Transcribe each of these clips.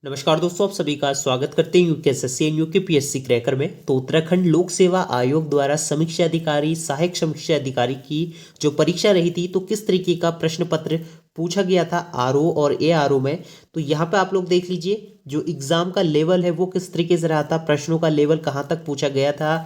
नमस्कार दोस्तों, आप सभी का स्वागत करते हैं यूकेएसएससी एंड यूकेपीएससी क्रैकर में। तो उत्तराखंड लोक सेवा आयोग द्वारा समीक्षा अधिकारी, सहायक समीक्षा अधिकारी की जो परीक्षा रही थी, तो किस तरीके का प्रश्न पत्र पूछा गया था आरओ और एआरओ में। तो यहाँ पे आप लोग देख लीजिए जो एग्जाम का लेवल है वो किस तरीके से रहा था, प्रश्नों का लेवल कहाँ तक पूछा गया था,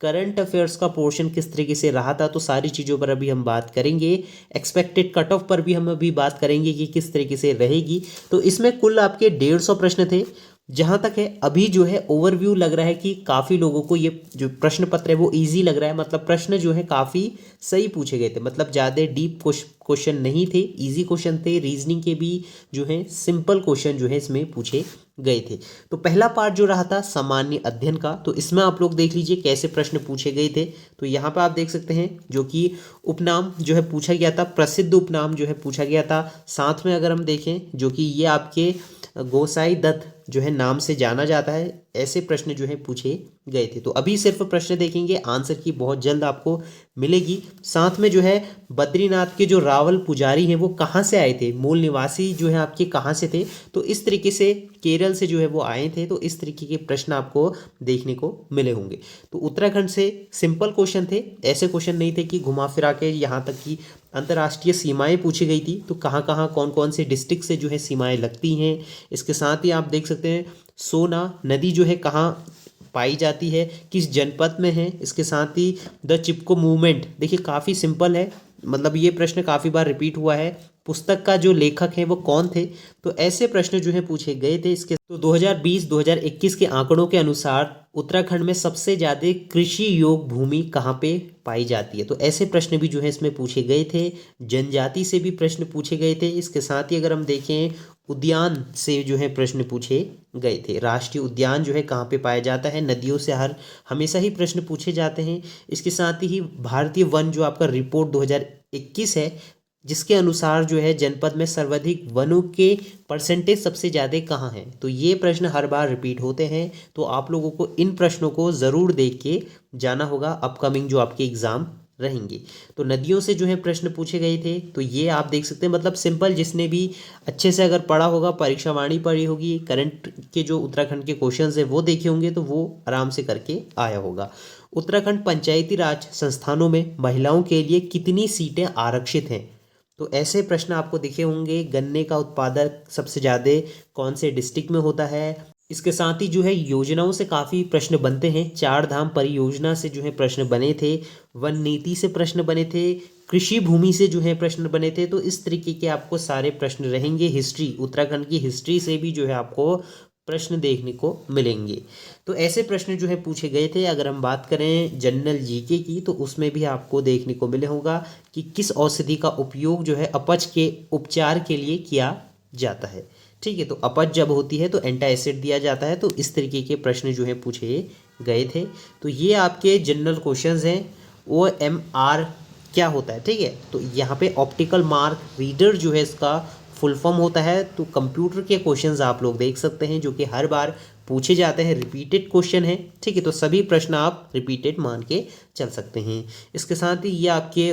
करंट अफेयर्स का पोर्शन किस तरीके से रहा था। तो सारी चीज़ों पर अभी हम बात करेंगे। एक्सपेक्टेड कट ऑफ पर भी हम अभी बात करेंगे कि किस तरीके से रहेगी। तो इसमें कुल आपके 150 प्रश्न थे। जहाँ तक है अभी जो है ओवरव्यू लग रहा है कि काफ़ी लोगों को ये जो प्रश्न पत्र है वो इजी लग रहा है। मतलब प्रश्न जो है काफ़ी सही पूछे गए थे, मतलब ज़्यादा डीप क्वेश्चन नहीं थे, इजी क्वेश्चन थे। रीजनिंग के भी जो है सिंपल क्वेश्चन जो है इसमें पूछे गए थे। तो पहला पार्ट जो रहा था सामान्य अध्ययन का, तो इसमें आप लोग देख लीजिए कैसे प्रश्न पूछे गए थे। तो यहाँ पर आप देख सकते हैं जो कि उपनाम जो है पूछा गया था, प्रसिद्ध उपनाम जो है पूछा गया था। साथ में अगर हम देखें जो कि ये आपके गोसाई दत्त जो है नाम से जाना जाता है, ऐसे प्रश्न जो है पूछे गए थे। तो अभी सिर्फ प्रश्न देखेंगे, आंसर की बहुत जल्द आपको मिलेगी। साथ में जो है बद्रीनाथ के जो रावल पुजारी हैं वो कहाँ से आए थे, मूल निवासी जो है आपके कहाँ से थे। तो इस तरीके से केरल से जो है वो आए थे। तो इस तरीके के प्रश्न आपको देखने को मिले होंगे। तो उत्तराखंड से सिंपल क्वेश्चन थे, ऐसे क्वेश्चन नहीं थे कि घुमा फिरा के यहाँ तक कि अंतर्राष्ट्रीय सीमाएं पूछी गई थी। तो कहाँ कहाँ कौन कौन से डिस्ट्रिक्ट से जो है सीमाएं लगती हैं। इसके साथ ही आप देख सकते हैं सोना नदी जो है कहाँ पाई जाती है, किस जनपद में है। इसके साथ ही द चिपको मूवमेंट, देखिए काफ़ी सिंपल है, मतलब ये प्रश्न काफ़ी बार रिपीट हुआ है। पुस्तक का जो लेखक है वो कौन थे। तो ऐसे प्रश्न जो है पूछे गए थे। इसके तो 2020-2021 के आंकड़ों के अनुसार उत्तराखंड में सबसे ज़्यादा कृषि योग्य भूमि कहाँ पे पाई जाती है। तो ऐसे प्रश्न भी जो है इसमें पूछे गए थे। जनजाति से भी प्रश्न पूछे गए थे। इसके साथ ही अगर हम देखें उद्यान से जो है प्रश्न पूछे गए थे। राष्ट्रीय उद्यान जो है कहाँ पे पाया जाता है, नदियों से हमेशा ही प्रश्न पूछे जाते हैं। इसके साथ ही भारतीय वन जो आपका रिपोर्ट 2021 है, जिसके अनुसार जो है जनपद में सर्वाधिक वनों के परसेंटेज सबसे ज़्यादा कहाँ हैं। तो ये प्रश्न हर बार रिपीट होते हैं। तो आप लोगों को इन प्रश्नों को ज़रूर देख के जाना होगा अपकमिंग जो आपके एग्ज़ाम रहेंगे। तो नदियों से जो है प्रश्न पूछे गए थे। तो ये आप देख सकते हैं, मतलब सिंपल, जिसने भी अच्छे से अगर पढ़ा होगा, परीक्षा वाणी पढ़ी होगी, करंट के जो उत्तराखंड के क्वेश्चंस है वो देखे होंगे, तो वो आराम से करके आया होगा। उत्तराखंड पंचायती राज संस्थानों में महिलाओं के लिए कितनी सीटें आरक्षित हैं। तो ऐसे प्रश्न आपको दिखे होंगे। गन्ने का उत्पादक सबसे ज़्यादा कौन से डिस्ट्रिक्ट में होता है। इसके साथ ही जो है योजनाओं से काफ़ी प्रश्न बनते हैं। चार धाम परियोजना से जो है प्रश्न बने थे, वन नीति से प्रश्न बने थे, कृषि भूमि से जो है प्रश्न बने थे। तो इस तरीके के आपको सारे प्रश्न रहेंगे। हिस्ट्री, उत्तराखंड की हिस्ट्री से भी जो है आपको प्रश्न देखने को मिलेंगे। तो ऐसे प्रश्न जो है पूछे गए थे। अगर हम बात करें जनरल जीके की, तो उसमें भी आपको देखने को मिले होगा कि किस औषधि का उपयोग जो है अपच के उपचार के लिए किया जाता है। ठीक है, तो अपच जब होती है तो एंटासिड दिया जाता है। तो इस तरीके के प्रश्न जो है पूछे गए थे। तो ये आपके जनरल क्वेश्चंस हैं। OMR क्या होता है, ठीक है। तो यहाँ पे ऑप्टिकल मार्क रीडर जो है इसका फुल फॉर्म होता है। तो कंप्यूटर के क्वेश्चंस आप लोग देख सकते हैं जो कि हर बार पूछे जाते हैं, रिपीटेड क्वेश्चन है। ठीक है, तो सभी प्रश्न आप रिपीटेड मान के चल सकते हैं। इसके साथ ही ये आपके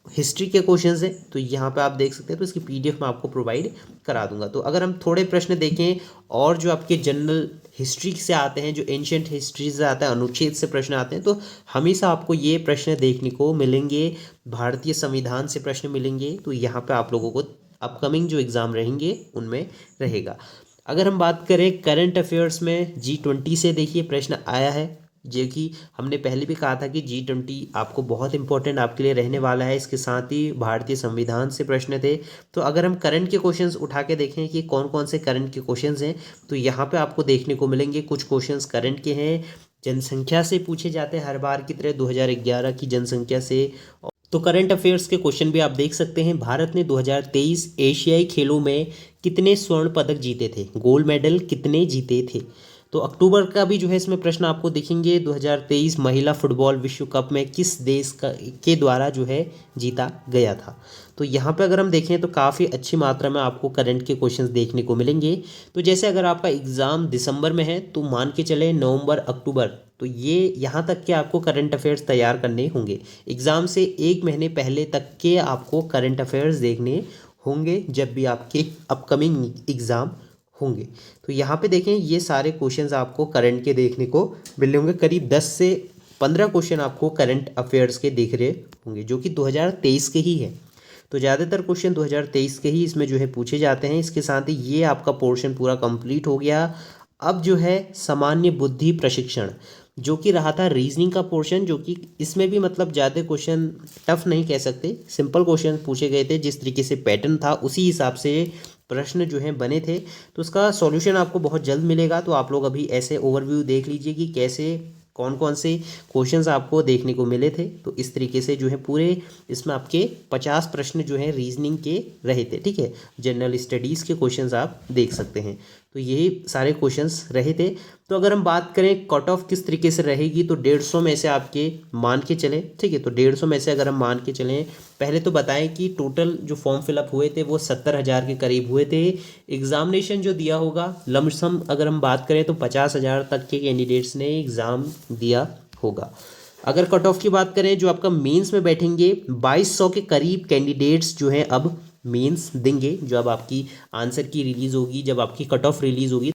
हिस्ट्री के क्वेश्चंस हैं। तो यहाँ पे आप देख सकते हैं, तो इसकी PDF मैं आपको प्रोवाइड करा दूंगा। तो अगर हम थोड़े प्रश्न देखें और जो आपके जनरल हिस्ट्री से आते हैं, जो एंशियंट हिस्ट्री से आता है, अनुच्छेद से प्रश्न आते हैं, तो हमेशा आपको ये प्रश्न देखने को मिलेंगे। भारतीय संविधान से प्रश्न मिलेंगे। तो यहाँ पे आप लोगों को अपकमिंग जो एग्ज़ाम रहेंगे उनमें रहेगा। अगर हम बात करें करंट अफेयर्स में, G20 से देखिए प्रश्न आया है, जो कि हमने पहले भी कहा था कि G20 आपको बहुत इंपॉर्टेंट आपके लिए रहने वाला है। इसके साथ ही भारतीय संविधान से प्रश्न थे। तो अगर हम करंट के क्वेश्चंस उठा के देखें कि कौन कौन से करंट के क्वेश्चंस हैं, तो यहाँ पे आपको देखने को मिलेंगे कुछ क्वेश्चंस करंट के हैं। जनसंख्या से पूछे जाते हैं हर बार की तरह, 2011 की जनसंख्या से। तो करंट अफेयर्स के क्वेश्चन भी आप देख सकते हैं। भारत ने 2023 एशियाई खेलों में कितने स्वर्ण पदक जीते थे, गोल्ड मेडल कितने जीते थे। तो अक्टूबर का भी जो है इसमें प्रश्न आपको दिखेंगे। 2023 महिला फुटबॉल विश्व कप में किस देश के द्वारा जो है जीता गया था। तो यहाँ पे अगर हम देखें तो काफ़ी अच्छी मात्रा में आपको करंट के क्वेश्चंस देखने को मिलेंगे। तो जैसे अगर आपका एग्ज़ाम दिसंबर में है, तो मान के चले नवंबर अक्टूबर, तो ये यहाँ तक के आपको करंट अफेयर्स तैयार करने होंगे। एग्ज़ाम से 1 महीने पहले तक के आपको करंट अफेयर्स देखने होंगे जब भी आपके अपकमिंग एग्ज़ाम होंगे। तो यहाँ पे देखें ये सारे क्वेश्चंस आपको करंट के देखने को मिल रहे होंगे। करीब 10 से 15 क्वेश्चन आपको करंट अफेयर्स के दिख रहे होंगे जो कि 2023 के ही है। तो ज़्यादातर क्वेश्चन 2023 के ही इसमें जो है पूछे जाते हैं। इसके साथ ही ये आपका पोर्शन पूरा कंप्लीट हो गया। अब जो है सामान्य बुद्धि प्रशिक्षण जो कि रहा था रीजनिंग का पोर्शन, जो कि इसमें भी मतलब ज़्यादा क्वेश्चन टफ नहीं कह सकते, सिंपल क्वेश्चन पूछे गए थे। जिस तरीके से पैटर्न था उसी हिसाब से प्रश्न जो हैं बने थे। तो उसका सॉल्यूशन आपको बहुत जल्द मिलेगा। तो आप लोग अभी ऐसे ओवरव्यू देख लीजिए कि कैसे कौन कौन से क्वेश्चंस आपको देखने को मिले थे। तो इस तरीके से जो है पूरे इसमें आपके 50 प्रश्न जो है रीजनिंग के रहे थे, ठीक है। जनरल स्टडीज़ के क्वेश्चंस आप देख सकते हैं। तो यही सारे क्वेश्चंस रहे थे। तो अगर हम बात करें कट ऑफ किस तरीके से रहेगी, तो 150 में से आपके मान के चलें, ठीक है। तो 150 में से अगर हम मान के चलें, पहले तो बताएं कि टोटल जो फॉर्म फिलअप हुए थे वो 70,000 के करीब हुए थे। एग्जामिनेशन जो दिया होगा लमसम अगर हम बात करें तो 50,000 तक के कैंडिडेट्स ने एग्ज़ाम दिया होगा। अगर कट ऑफ की बात करें जो आपका मेंस में बैठेंगे 2200 के करीब कैंडिडेट्स जो हैं अब मेंस देंगे। जब आपकी आंसर की रिलीज़ होगी, जब आपकी कट ऑफ रिलीज़ होगी,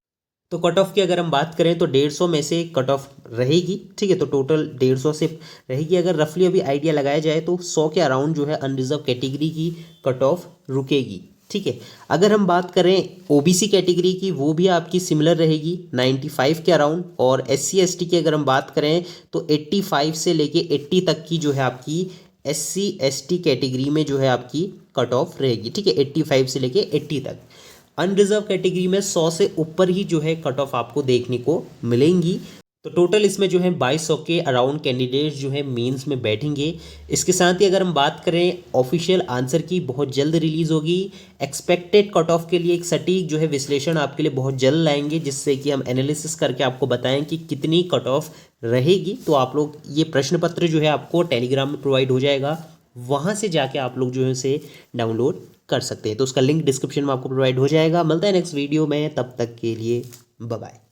तो कट ऑफ की अगर हम बात करें तो 150 में से कट ऑफ रहेगी, ठीक है। तो टोटल 150 से रहेगी। अगर रफली अभी आइडिया लगाया जाए तो 100 के अराउंड जो है अनरिजर्व कैटेगरी की कट ऑफ रुकेगी, ठीक है। अगर हम बात करें ओबीसी कैटेगरी की, वो भी आपकी सिमिलर रहेगी 95 के अराउंड। और SC ST की अगर हम बात करें तो 85 से लेके 80 तक की जो है आपकी SC ST कैटेगरी में जो है आपकी कट ऑफ रहेगी, ठीक है। 85 से लेके 80 तक। अनरिजर्व कैटेगरी में 100 से ऊपर ही जो है कट ऑफ आपको देखने को मिलेंगी। तो टोटल इसमें जो है 2200 के अराउंड कैंडिडेट्स जो है मेंस में बैठेंगे। इसके साथ ही अगर हम बात करें ऑफिशियल आंसर की, बहुत जल्द रिलीज़ होगी। एक्सपेक्टेड कट ऑफ के लिए एक सटीक जो है विश्लेषण आपके लिए बहुत जल्द लाएंगे, जिससे कि हम एनालिसिस करके आपको बताएं कि कितनी कट ऑफ रहेगी। तो आप लोग ये प्रश्न पत्र जो है आपको टेलीग्राम में प्रोवाइड हो जाएगा, वहाँ से जाके आप लोग जो है उसे डाउनलोड कर सकते हैं। तो उसका लिंक डिस्क्रिप्शन में आपको प्रोवाइड हो जाएगा। मिलता है नेक्स्ट वीडियो में, तब तक के लिए बाय बाय।